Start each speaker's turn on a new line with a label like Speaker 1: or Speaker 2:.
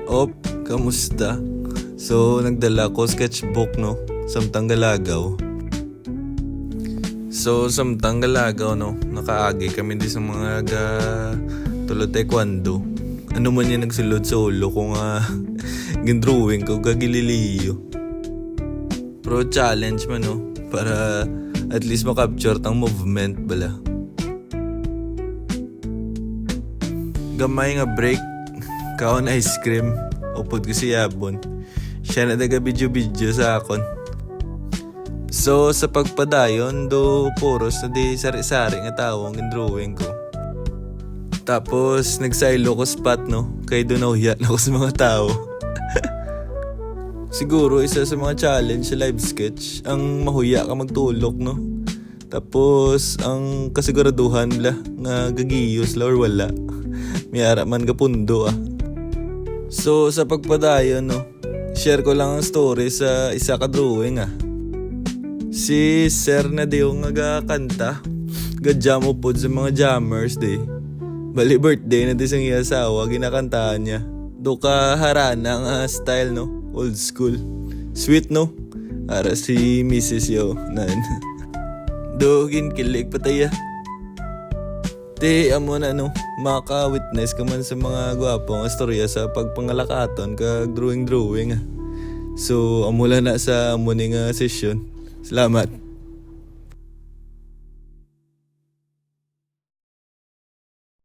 Speaker 1: Op, kamusta? So, nagdala ko sketchbook, no? Samtang galagaw. So, samtang galagaw, no? Nakaagi kami di sa mga tulad taekwondo. Ano man yung nagsulod sa ulo kung gindrawing ko kagililiyo. Pro challenge man, no? Para at least makapture tang movement bala. Gamay nga break, kaon ice cream, upod ko si Yabon. Siya na daga video sa akon. So sa pagpadayon, do puros na di sari-sari nga tao ang drawing ko. Tapos nagsaylo ko spot, no? Kaya doon nahuya na ako sa mga tao. Siguro isa sa mga challenge sa live sketch, ang mahuya ka magtulok, no? Tapos ang kasiguraduhan la nga gagiyos la or wala. Mayara man kapundo So sa pagpadayon, no, share ko lang ang story sa isa ka drawing Si Sir na di yung kanta, gadjam upod sa mga jammers di. Bali birthday na di sang iya asawa, ginakantahan niya. Do ka harana nga style, no, old school. Sweet, no? Ara si Mrs. Yo nan. Do ginkilig pataya. Di amo na, no, maka-witness ka man sa mga gwapong istorya sa pagpangalakaton kag drawing. So amo na sa amuning session. Salamat.